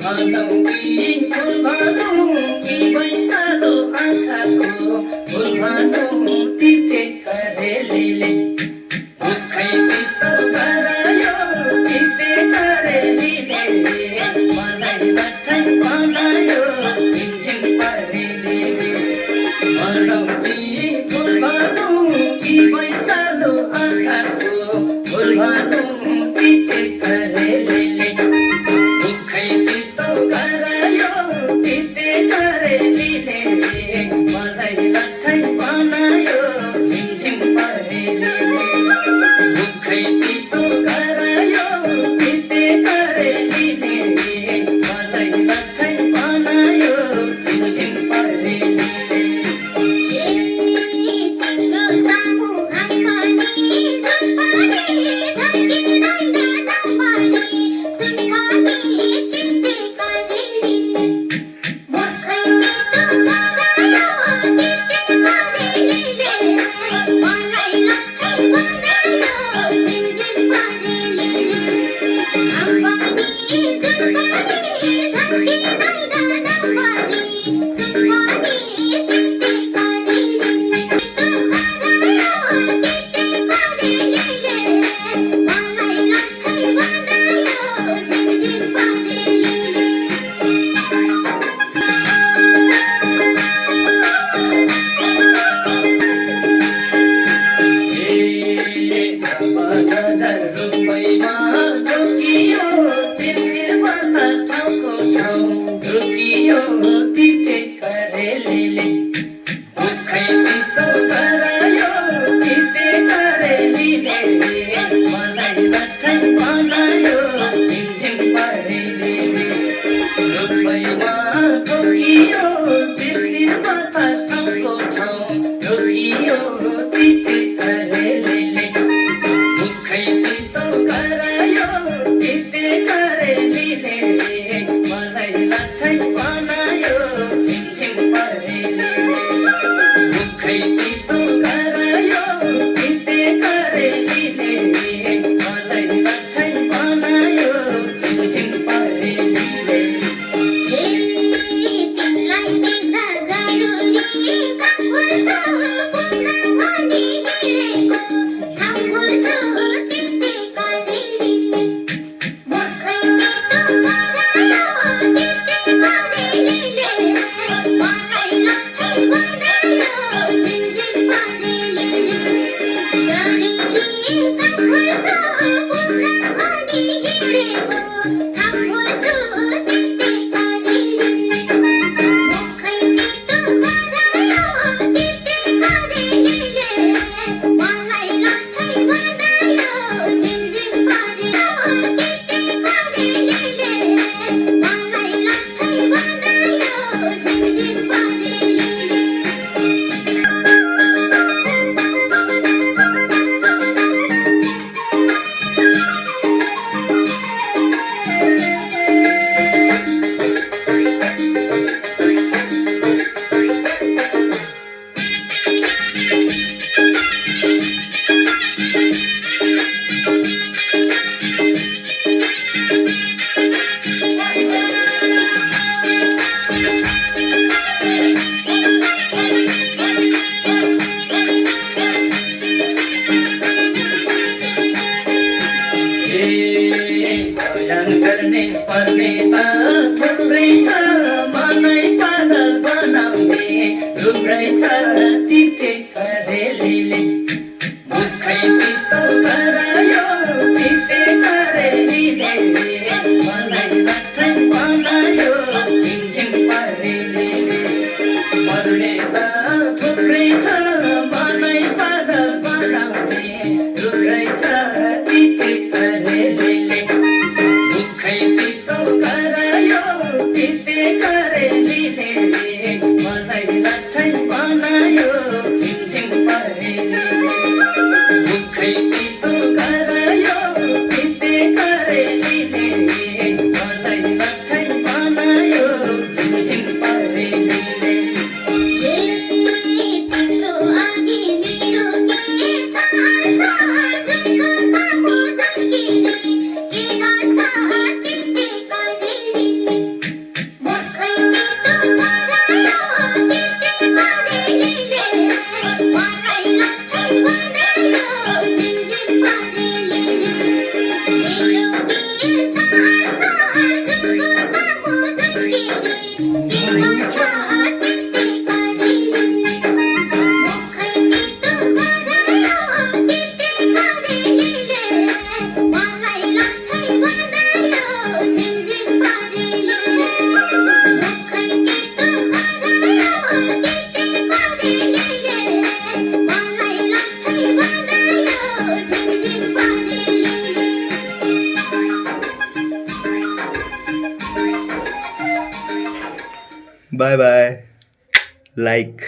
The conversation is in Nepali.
भनौँ कि फुल भनौँ कि वैशालो आँखाको फुल भनौँ तिते करेलीले मुखै तितो गरायो तिते करेलीले मलाई लट्ठै बनायो झिमझिम परेलीले भनौँ कि फुल भनौँ कि वैशालो आँखाको फुल भनौँ तिते करेलीले मुखै तितो गरायो तिते करेलीले मलाई लट्ठै बनायो झिमझिम परेलीले मुखै तितो गरायो तिते करेलीले मलाई लट्ठै बनायो झिमझिम परेलीले तिते करेलीले मुखै तितो गरायो तिते करेलीले मलाई लट्ठै बनायो झिमझिम परेलीले रुपैमा ठोकियो शिरशिर बतास ठाउँको ठाउँ ठोकियो तिते करेलीले मुखै तितो गरायो तिते करेलीले मलाई लट्ठै बनायो झिमझिम परेलीले मुखै तितो गरायो तिते करेलीले मलाई लट्ठै बनायो झिमझिम परेलीले तिमीलाई देख्दा जरुरी काम खोल्छ पुग्न भनी हिँडेको ठाउँ खोल्छ तिते करेलीले मुखै तितो गरायो तिते करेलीले मलाई लट्ठै बनायो झिमझिम परेलीले जरुरी काम खोल्छ पुग्न भनी हिँडेको ठाउँ खोल्छ तिते करेलीले मुखै तितो गरायो तिते करेलीले मलाई लट्ठै बनायो झिमझिम परेलीले तिते करेलीले मलाई लट्ठै बनायो झिमझिम परेलीले भजन गर्ने पर्ने त थुप्रै छ मनै पागल बनाउने थुप्रै छ तिते करेलीले मुखै तितो गरायो तिते करेलीले मलाई लट्ठै बनायो झिमझिम परेलीले पर्ने त थुप्रै छ मनै पागल बनाउने थुप्रै छ तिते करेलीले मुखै तितो गरायो तिते करेलीले मलाई लट्ठै बनायो झिमझिम परेलीले मुखै तितो गरायो तिते करेलीले मलाई बाई बाई लाइक